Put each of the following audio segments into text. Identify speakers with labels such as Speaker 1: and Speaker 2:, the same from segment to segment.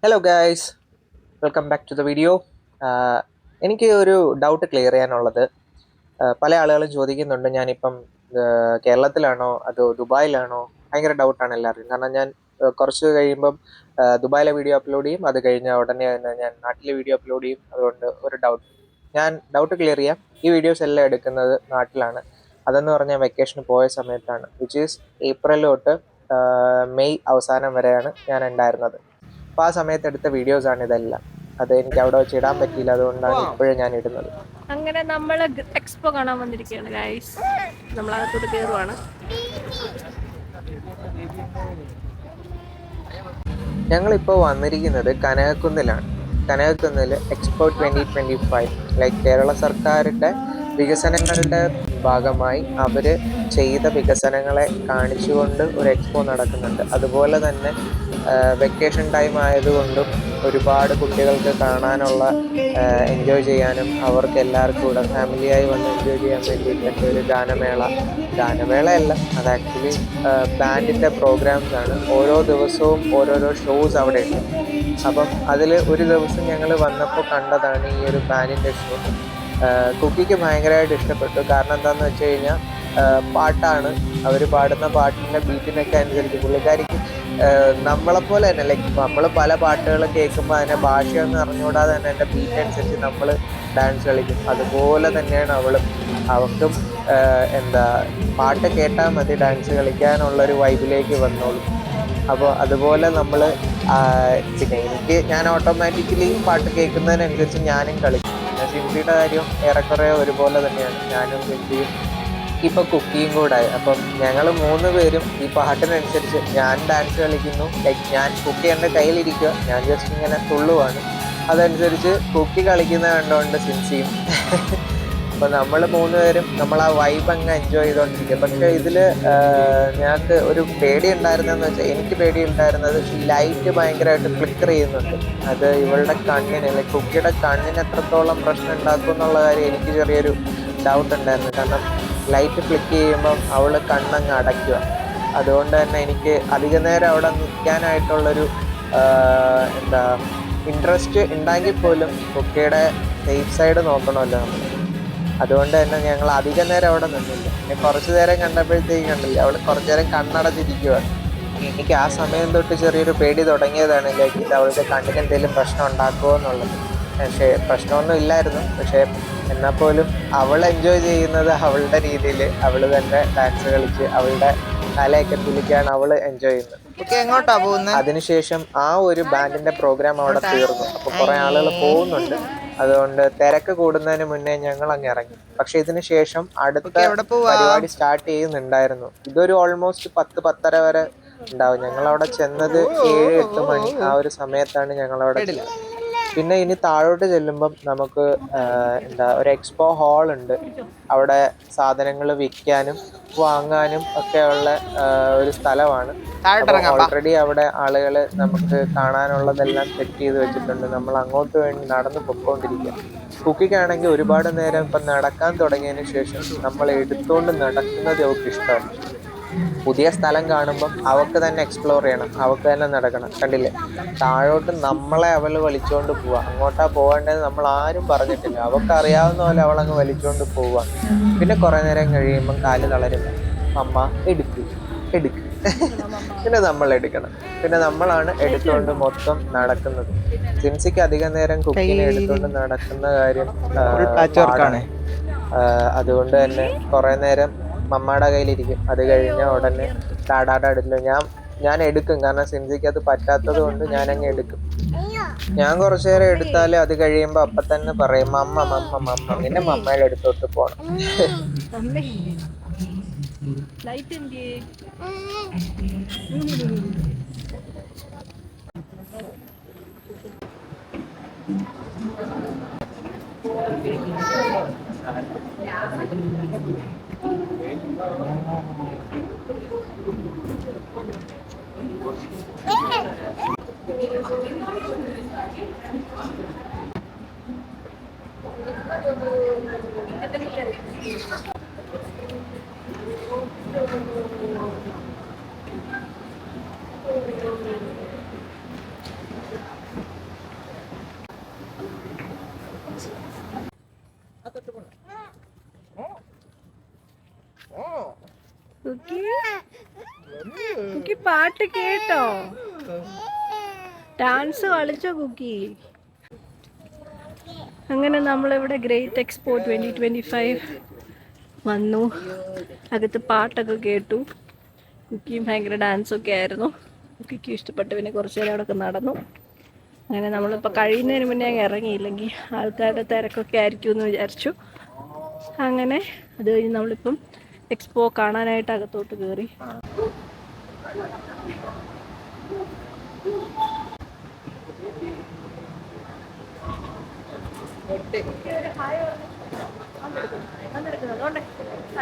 Speaker 1: Hello guys, welcome back to the video. എനിക്ക് ഒരു doubt clear ചെയ്യാനുള്ളത്, പല ആളുകളും ചോദിക്കുന്നുണ്ട് ഞാനിപ്പം കേരളത്തിലാണോ അതോ ദുബായിലാണോ. ഭയങ്കര ഡൗട്ടാണ് എല്ലാവർക്കും. കാരണം ഞാൻ കുറച്ച് കഴിയുമ്പം ദുബായിലെ വീഡിയോ അപ്ലോഡ് ചെയ്യും, അത് കഴിഞ്ഞ ഉടനെ തന്നെ ഞാൻ നാട്ടിലെ വീഡിയോ അപ്ലോഡ് ചെയ്യും. അതുകൊണ്ട് ഒരു ഡൗട്ട്, ഞാൻ ഡൗട്ട് ക്ലിയർ ചെയ്യാം. ഈ വീഡിയോസ് എല്ലാം എടുക്കുന്നത് നാട്ടിലാണ്. അതെന്ന് പറഞ്ഞാൽ വെക്കേഷന് പോയ സമയത്താണ്, വിച്ച് ഈസ് ഏപ്രിൽ തൊട്ട് മെയ് അവസാനം വരെയാണ് ഞാൻ ഉണ്ടായിരുന്നത്. അപ്പോൾ ആ സമയത്ത് എടുത്ത വീഡിയോസ് ആണ് ഇതെല്ലാം. അത് എനിക്ക് അവിടെ വെച്ച് ഇടാൻ പറ്റിയില്ല, അതുകൊണ്ടാണ് ഇപ്പോഴും ഞാൻ ഇടുന്നത്.
Speaker 2: അങ്ങനെ നമ്മള് എക്സ്പോ കാണാൻ വന്നിരിക്കുകയാണ് ഗൈസ്. നമ്മളകത്തോട്ട് കയറുവാണ്.
Speaker 1: ഞങ്ങളിപ്പോൾ വന്നിരിക്കുന്നത് കനകക്കുന്നിലാണ്. കനകക്കുന്നിൽ എക്സ്പോ 2025, ലൈക്ക് കേരള സർക്കാരിൻ്റെ വികസനങ്ങളുടെ ഭാഗമായി അവർ ചെയ്ത വികസനങ്ങളെ കാണിച്ചുകൊണ്ട് ഒരു എക്സ്പോ നടക്കുന്നുണ്ട്. അതുപോലെ തന്നെ വെക്കേഷൻ ടൈം ആയതുകൊണ്ടും ഒരുപാട് കുട്ടികൾക്ക് കാണാനുള്ള, എൻജോയ് ചെയ്യാനും അവർക്ക് എല്ലാവർക്കും കൂടെ ഫാമിലിയായി വന്ന് എൻജോയ് ചെയ്യാൻ വേണ്ടിയിട്ടൊക്കെ ഒരു ഗാനമേളയല്ല, അത് ആക്ച്വലി ബാൻഡിൻ്റെ പ്രോഗ്രാംസ് ആണ്. ഓരോ ദിവസവും ഓരോരോ ഷോസ് അവിടെ ഉണ്ട്. അപ്പം അതിൽ ഒരു ദിവസം ഞങ്ങൾ വന്നപ്പോൾ കണ്ടതാണ് ഈ ഒരു ബാൻഡിൻ്റെ ഷോ. കുക്കിക്ക് ഭയങ്കരമായിട്ട് ഇഷ്ടപ്പെട്ടു. കാരണം എന്താണെന്ന് വെച്ച് കഴിഞ്ഞാൽ പാട്ടാണ്, അവർ പാടുന്ന പാട്ടിൻ്റെ ബീറ്റിനൊക്കെ അനുസരിച്ച് പുള്ളിക്കാരിക്ക് നമ്മളെപ്പോലെ തന്നെ, ലൈക്ക് നമ്മൾ പല പാട്ടുകൾ കേൾക്കുമ്പോൾ അതിൻ്റെ ഭാഷയൊന്നും അറിഞ്ഞുകൂടാതെ തന്നെ അതിൻ്റെ ബീറ്റ് അനുസരിച്ച് നമ്മൾ ഡാൻസ് കളിക്കും. അതുപോലെ തന്നെയാണ് അവർക്കും പാട്ട് കേട്ടാൽ മതി ഡാൻസ് കളിക്കാനുള്ളൊരു വൈബിലേക്ക് വന്നോളും. അപ്പോൾ അതുപോലെ നമ്മൾ പിന്നെ ഞാൻ ഓട്ടോമാറ്റിക്കലി പാട്ട് കേൾക്കുന്നതിനനുസരിച്ച് ഞാനും കളിക്കും. സിംസിയുടെ കാര്യം ഏറെക്കുറെ ഒരുപോലെ തന്നെയാണ്. ഞാനും സിംസിയും ഇപ്പം കുക്കിയും കൂടെ ആയി. അപ്പം ഞങ്ങൾ 3 പേരും ഈ പാട്ടിനനുസരിച്ച് ഞാൻ ഡാൻസ് കളിക്കുന്നു. ലൈക്ക് ഞാൻ കുക്കി എൻ്റെ കയ്യിലിരിക്കുക, ഞാൻ ജസ്റ്റ് ഇങ്ങനെ തുള്ളുവാണ്. അതനുസരിച്ച് കുക്കി കളിക്കുന്നത് കണ്ടുകൊണ്ട് സിൻസിയും അപ്പോൾ നമ്മൾ 3 പേരും നമ്മൾ ആ വൈബ് അങ്ങ് എൻജോയ് ചെയ്തുകൊണ്ടിരിക്കുക. പക്ഷേ ഇതിൽ ഞങ്ങൾക്ക് ഒരു പേടി ഉണ്ടായിരുന്നതെന്ന് വെച്ചാൽ, എനിക്ക് പേടി ഉണ്ടായിരുന്നത് ഈ ലൈറ്റ് ഭയങ്കരമായിട്ട് ഫ്ലിക്കർ ചെയ്യുന്നുണ്ട്. അത് ഇവളുടെ കണ്ണിന്, ലൈക്ക് കുക്കിയുടെ കണ്ണിന് എത്രത്തോളം പ്രശ്നം ഉണ്ടാക്കും എന്നുള്ള കാര്യം എനിക്ക് ചെറിയൊരു ഡൗട്ട് ഉണ്ടായിരുന്നു. കാരണം ലൈറ്റ് ഫ്ലിക്ക് ചെയ്യുമ്പം അവൾ കണ്ണങ്ങ് അടയ്ക്കുക. അതുകൊണ്ട് തന്നെ എനിക്ക് അധിക നേരം അവിടെ നിൽക്കാനായിട്ടുള്ളൊരു ഇൻട്രസ്റ്റ് ഉണ്ടെങ്കിൽ പോലും കുക്കിയുടെ സേഫ് സൈഡ് നോക്കണമല്ലോ നമ്മൾ. അതുകൊണ്ട് തന്നെ ഞങ്ങൾ അധിക നേരം അവിടെ നിന്നില്ല. കുറച്ചു നേരം കണ്ടപ്പോഴത്തേക്ക് കണ്ടില്ല, അവൾ കുറച്ചു നേരം കണ്ണടച്ചിരിക്കുകയാണ്. എനിക്ക് ആ സമയം തൊട്ട് ചെറിയൊരു പേടി തുടങ്ങിയതാണ്, ലൈക്ക് ഇത് അവളുടെ കണ്ണിന് എന്തെങ്കിലും പ്രശ്നം ഉണ്ടാക്കുമോ എന്നുള്ളത്. പക്ഷേ പ്രശ്നമൊന്നും ഇല്ലായിരുന്നു. പക്ഷേ എന്നാൽ പോലും അവൾ എൻജോയ് ചെയ്യുന്നത് അവളുടെ രീതിയിൽ അവൾ തന്നെ ഡാൻസ് കളിച്ച് അവളുടെ തലയൊക്കെ തുലിക്കാണ് അവൾ എൻജോയ് ചെയ്യുന്നത്.
Speaker 3: എങ്ങോട്ടാ പോകുന്നത്?
Speaker 1: അതിനുശേഷം ആ ഒരു ബാൻഡിന്റെ പ്രോഗ്രാം അവിടെ തീർന്നു. അപ്പോൾ കുറേ ആളുകൾ പോകുന്നുണ്ട്. അതുകൊണ്ട് തിരക്ക് കൂടുന്നതിന് മുന്നേ ഞങ്ങൾ അങ്ങ് ഇറങ്ങി. പക്ഷെ ഇതിന് ശേഷം അടുത്ത പരിപാടി സ്റ്റാർട്ട് ചെയ്യുന്നുണ്ടായിരുന്നു. ഇതൊരു ഓൾമോസ്റ്റ് 10-10:30 വരെ ഉണ്ടാവും. ഞങ്ങളവിടെ ചെന്നത് 7-8 മണി ആ ഒരു സമയത്താണ് ഞങ്ങളവിടെ. പിന്നെ ഇനി താഴോട്ട് ചെല്ലുമ്പം നമുക്ക് ഒരു എക്സ്പോ ഹാൾ ഉണ്ട്. അവിടെ സാധനങ്ങൾ വിൽക്കാനും വാങ്ങാനും ഒക്കെയുള്ള ഒരു സ്ഥലമാണ്. ഓൾറെഡി അവിടെ ആളുകൾ നമുക്ക് കാണാനുള്ളതെല്ലാം സെറ്റ് ചെയ്ത് വെച്ചിട്ടുണ്ട്. നമ്മൾ അങ്ങോട്ട് വേണ്ടി നടന്ന് പൊയ്ക്കൊണ്ടിരിക്കുക. കുക്കിക്കാണെങ്കിൽ ഒരുപാട് നേരം ഇപ്പം നടക്കാൻ തുടങ്ങിയതിന് ശേഷം നമ്മൾ എടുത്തുകൊണ്ട് നടക്കുന്നത് അവൾക്ക് ഇഷ്ടമാണ്. പുതിയ സ്ഥലം കാണുമ്പം അവൾക്ക് തന്നെ എക്സ്പ്ലോർ ചെയ്യണം, അവൾക്ക് തന്നെ നടക്കണം. കണ്ടില്ലേ, താഴോട്ട് നമ്മളെ അവൾ വലിച്ചുകൊണ്ട് പോവുക. അങ്ങോട്ടാ പോകേണ്ടത് നമ്മൾ ആരും പറഞ്ഞിട്ടില്ല, അവൾക്ക് അറിയാവുന്ന പോലെ അവളങ്ങ് വലിച്ചുകൊണ്ട് പോവുക. പിന്നെ കുറേ നേരം കഴിയുമ്പം കാല് തളരും. അമ്മ എടുക്ക് പിന്നെ നമ്മൾ എടുക്കണം. പിന്നെ നമ്മളാണ് എടുത്തുകൊണ്ട് മൊത്തം നടക്കുന്നത്. സിൻസിക്ക് അധികം നേരം കുക്കിനെ എടുത്തുകൊണ്ട് നടക്കുന്ന കാര്യം പാടാണ്. അതുകൊണ്ട് തന്നെ കുറേ നേരം മമ്മയുടെ കയ്യിലിരിക്കും. അത് കഴിഞ്ഞാൽ ഉടനെ ഡാഡാടെ അടുത്ത് ഞാൻ എടുക്കും. കാരണം സിൻസിക്ക് അത് പറ്റാത്തത് കൊണ്ട് ഞാനങ്ങ് എടുക്കും. ഞാൻ കുറച്ചു നേരം എടുത്താൽ അത് കഴിയുമ്പോൾ അപ്പം തന്നെ പറയും, മമ്മ പിന്നെ മമ്മയുടെ അടുത്തോട്ട് പോകണം.
Speaker 2: കുക്കി കുക്കി പാട്ട് കേട്ടോ? ഡാൻസ് കളിച്ചോ കുക്കി? അങ്ങനെ നമ്മളിവിടെ ഗ്രേറ്റ് എക്സ്പോ 2025 വന്നു. അകത്ത് പാട്ടൊക്കെ കേട്ടു. കുക്കിയും ഭയങ്കര ഡാൻസൊക്കെ ആയിരുന്നു. കുക്കിക്ക് ഇഷ്ടപ്പെട്ടു. പിന്നെ കുറച്ച് നേരം അവിടെ നടന്നു. അങ്ങനെ നമ്മളിപ്പോൾ കഴിയുന്നതിന് മുന്നേ അങ്ങ് ഇറങ്ങിയില്ലെങ്കിൽ ആൾക്കാരുടെ തിരക്കൊക്കെ ആയിരിക്കും എന്ന് വിചാരിച്ചു. അങ്ങനെ അത് കഴിഞ്ഞ് നമ്മളിപ്പം എക്സ്പോ കാണാനായിട്ട് അകത്തോട്ട് കയറി.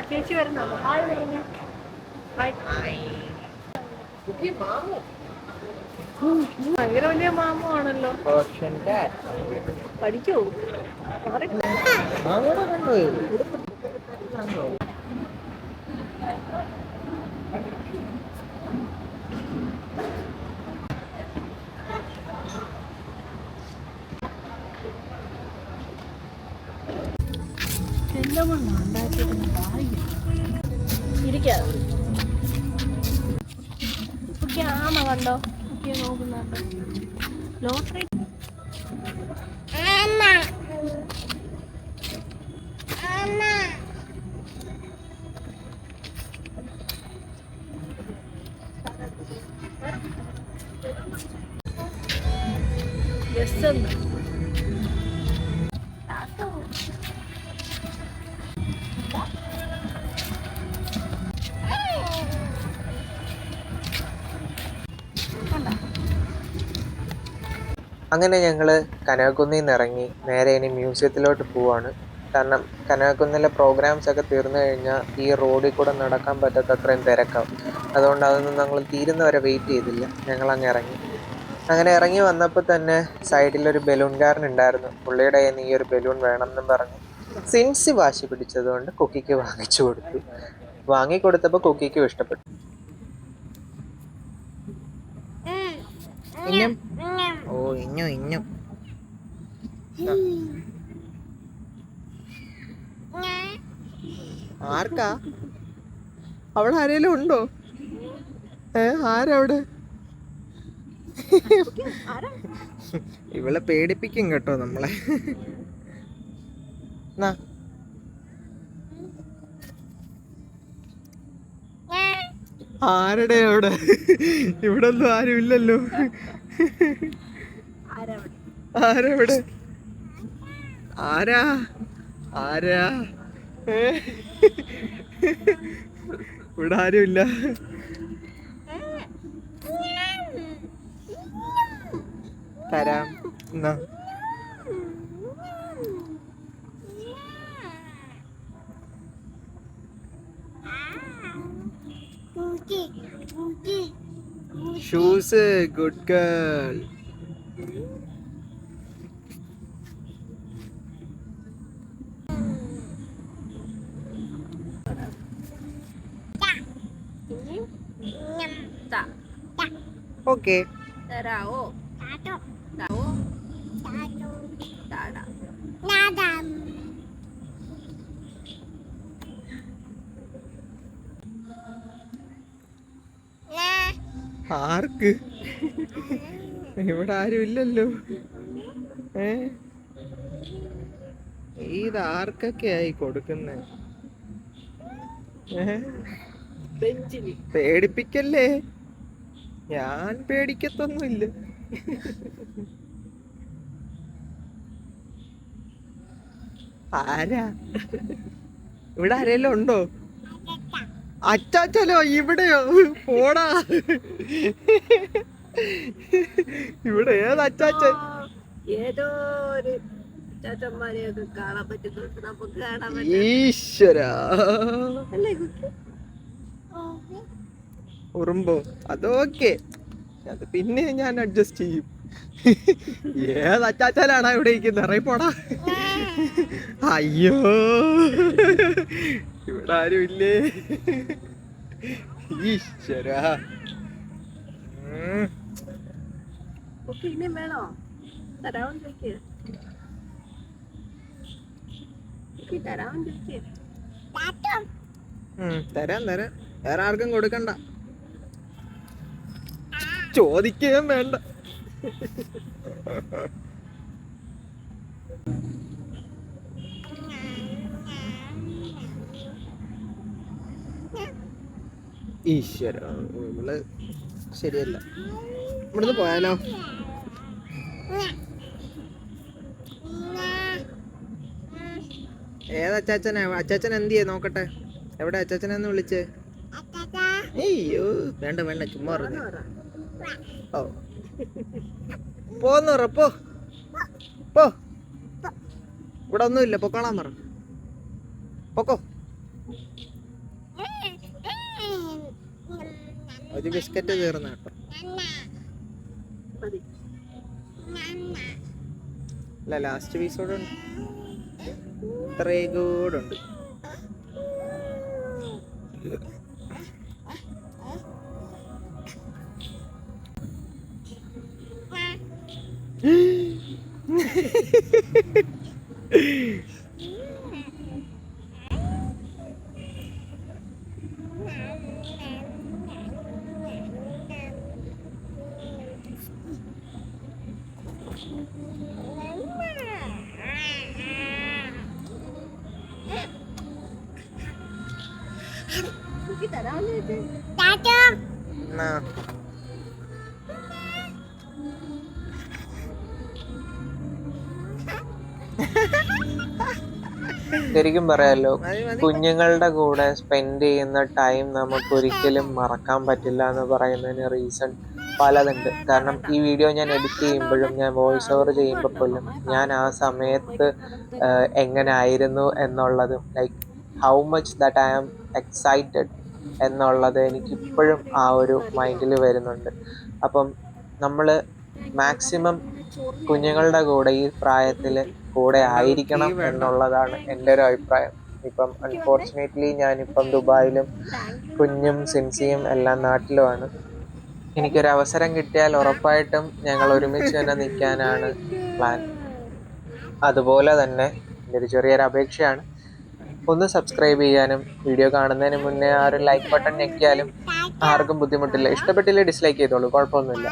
Speaker 2: ചേച്ചി വരുന്നുണ്ടോ? ഹായ് പറഞ്ഞു. ഭയങ്കര വലിയ മാമു ആണല്ലോ. പഠിക്കോ? എല്ലാം ഉണ്ടാക്കിയിട്ട് ഇരിക്കാതെ കുട്ടി ആമ കണ്ടോ? കുട്ടിയെ നോക്കുന്നുണ്ടോ? ലോട്ടറി
Speaker 1: അങ്ങനെ ഞങ്ങൾ കനകക്കുന്നിൽ നിന്ന് ഇറങ്ങി നേരെ ഇനി മ്യൂസിയത്തിലോട്ട് പോവാണ്. കാരണം കനകക്കുന്നിലെ പ്രോഗ്രാംസ് ഒക്കെ തീർന്നു കഴിഞ്ഞാൽ ഈ റോഡിൽ കൂടെ നടക്കാൻ പറ്റാത്ത അത്രയും തിരക്കാവും. അതുകൊണ്ട് അതൊന്നും ഞങ്ങൾ തീരുന്നവരെ വെയിറ്റ് ചെയ്തില്ല, ഞങ്ങളങ്ങ് ഇറങ്ങി. അങ്ങനെ ഇറങ്ങി വന്നപ്പോൾ തന്നെ സൈഡിലൊരു ബലൂൺകാരൻ ഉണ്ടായിരുന്നു. പുള്ളിയുടെ കയ്യിൽ നിന്ന് ഈ ഒരു ബലൂൺ വേണമെന്നും പറഞ്ഞ് സിൻസി വാശി പിടിച്ചതുകൊണ്ട് കുക്കിക്ക് വാങ്ങിച്ചു കൊടുത്തു. വാങ്ങിക്കൊടുത്തപ്പോൾ കുക്കിക്കും ഇഷ്ടപ്പെട്ടു. ഇഞ്ഞും ഓ ഇഞ്ഞും ആർക്കാ? അവിടെ ആരെങ്കിലും ഉണ്ടോ? ആരവിടെ? ഇവളെ പേടിപ്പിക്കും കേട്ടോ നമ്മളെ. ആരുടെ അവിടെ? ഇവിടെ ഒന്നും ആരും ഇല്ലല്ലോ. ആരവിടെ? ആരാ ആരാ? ഇവിടെ ആരും ഇല്ല. തരാം എന്നാ. Shoes good girl. ഓക്കെ.
Speaker 2: തരാവോ?
Speaker 1: ആർക്ക്? ഇവിടെ ആരും ഇല്ലല്ലോ. ഇത് ആർക്കൊക്കെ ആയി കൊടുക്കുന്നേ? പേടിപ്പിക്കല്ലേ, ഞാൻ പേടിക്കത്തൊന്നുമില്ല. ആരാ? ഇവിടെ ആരെങ്കിലും ഉണ്ടോ? അച്ചാച്ചലോ? ഇവിടെയോ? പോടാ. ഇവിടെ ഏത് അച്ചാച്ചൻ?
Speaker 2: ഏതോ ഒരു അച്ചാച്ചന്മാരെയൊക്കെ കാണാൻ പറ്റുന്നുണ്ട് നമുക്ക്. കാണാൻ
Speaker 1: ഈശ്വരാ.
Speaker 2: അല്ലേ കുട്ടി?
Speaker 1: ഉറുമ്പോ? അതൊക്കെ അത് പിന്നെ ഞാൻ അഡ്ജസ്റ്റ് ചെയ്യും. ഏത് അച്ചാച്ചാലാണോ ഇവിടെ ഇരിക്കുന്നത്? ഇറങ്ങിപ്പോടാ. അയ്യോ, ഇവിടെ ആരും ഇല്ലേ? ഈശ്വരാ.
Speaker 2: ഇനിയും വേണോ? തരാൻ ചോദിക്ക്. തരാൻ ചോദിക്ക്.
Speaker 1: തരാം. വേറെ ആർക്കും കൊടുക്കണ്ട, ചോദിക്കുകയും വേണ്ട. ഈശ്വര, ഇവള് ശരിയല്ല. ഇവിടുന്ന് പോയാലോ? ഏതച്ചാച്ചനാ? അച്ചാച്ചൻ എന്ത് ചെയ്യേ നോക്കട്ടെ. എവിടെ അച്ചാച്ചനെന്ന് വിളിച്ചേ? അയ്യോ വേണ്ട വേണ്ട, ചുമ്മാ പറഞ്ഞു. ഓ പോന്ന് പറ, പോ പോ, ഇവിടെ ഒന്നുമില്ല, പൊക്കോളാൻ പറ. പൊക്കോ. ഒരു ബിസ്ക്കറ്റ് തീർന്ന കേട്ടോ. അല്ല, ലാസ്റ്റ് പീസ് കൂടെ ഉണ്ട്, ഇത്രയും കൂടെ ഉണ്ട്. എന്നാ ശരിക്കും പറയാലോ, കുഞ്ഞുങ്ങളുടെ കൂടെ സ്പെൻഡ് ചെയ്യുന്ന ടൈം നമുക്ക് ഒരിക്കലും മറക്കാൻ പറ്റില്ല എന്ന് പറയുന്നതിന് റീസൺ പലതുണ്ട്. കാരണം ഈ വീഡിയോ ഞാൻ എഡിറ്റ് ചെയ്യുമ്പോഴും ഞാൻ വോയിസ് ഓവർ ചെയ്യുമ്പോൾ പോലും ഞാൻ ആ സമയത്ത് എങ്ങനെ ആയിരുന്നു എന്നുള്ളതും, like how much that I am excited എന്നുള്ളത് എനിക്കിപ്പോഴും ആ ഒരു മൈൻഡിൽ വരുന്നുണ്ട്. അപ്പം നമ്മൾ മാക്സിമം കുഞ്ഞുങ്ങളുടെ കൂടെ ഈ പ്രായത്തിൽ കൂടെ ആയിരിക്കണം എന്നുള്ളതാണ് എൻ്റെ ഒരു അഭിപ്രായം. ഇപ്പം അൺഫോർച്ചുനേറ്റ്ലി ഞാനിപ്പം ദുബായിലും കുഞ്ഞും സിൻസിയും എല്ലാം നാട്ടിലുമാണ്. എനിക്കൊരു അവസരം കിട്ടിയാൽ ഉറപ്പായിട്ടും ഞങ്ങൾ ഒരുമിച്ച് തന്നെ നിൽക്കാനാണ് പ്ലാൻ. അതുപോലെ തന്നെ എൻ്റെ ഒരു ചെറിയൊരു അപേക്ഷയാണ്, ഒന്ന് സബ്സ്ക്രൈബ് ചെയ്യാനും വീഡിയോ കാണുന്നതിന് മുന്നേ ആ ഒരു ലൈക്ക് ബട്ടൺ ഞെക്കിയാലും ആർക്കും ബുദ്ധിമുട്ടില്ല. ഇഷ്ടപ്പെട്ടില്ലേ ഡിസ്ലൈക്ക് ചെയ്തോളൂ, കുഴപ്പമൊന്നുമില്ല.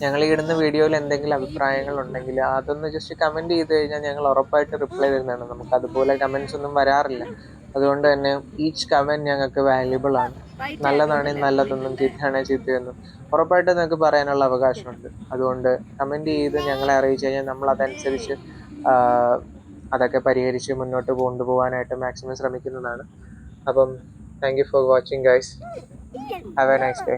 Speaker 1: ഞങ്ങൾ ഇടുന്ന വീഡിയോയിൽ എന്തെങ്കിലും അഭിപ്രായങ്ങൾ ഉണ്ടെങ്കിൽ അതൊന്ന് ജസ്റ്റ് കമൻറ്റ് ചെയ്ത് കഴിഞ്ഞാൽ ഞങ്ങൾ ഉറപ്പായിട്ട് റിപ്ലൈ തരുന്നതാണ്. നമുക്ക് അതുപോലെ കമൻറ്റ്സ് ഒന്നും വരാറില്ല, അതുകൊണ്ട് തന്നെ ഈച്ച് കമൻറ്റ് ഞങ്ങൾക്ക് വാല്യുബിൾ ആണ്. നല്ലതാണെങ്കിൽ നല്ലതെന്നും ചീത്തയാണെങ്കിൽ ചീത്തയെന്നും ഉറപ്പായിട്ട് നിങ്ങൾക്ക് പറയാനുള്ള അവകാശമുണ്ട്. അതുകൊണ്ട് കമൻറ്റ് ചെയ്ത് ഞങ്ങളെ അറിയിച്ചു കഴിഞ്ഞാൽ നമ്മൾ അതനുസരിച്ച് അതൊക്കെ പരിഹരിച്ച് മുന്നോട്ട് കൊണ്ടുപോകാനായിട്ട് മാക്സിമം ശ്രമിക്കുന്നതാണ്. അപ്പം thank you for watching guys. Have A nice day.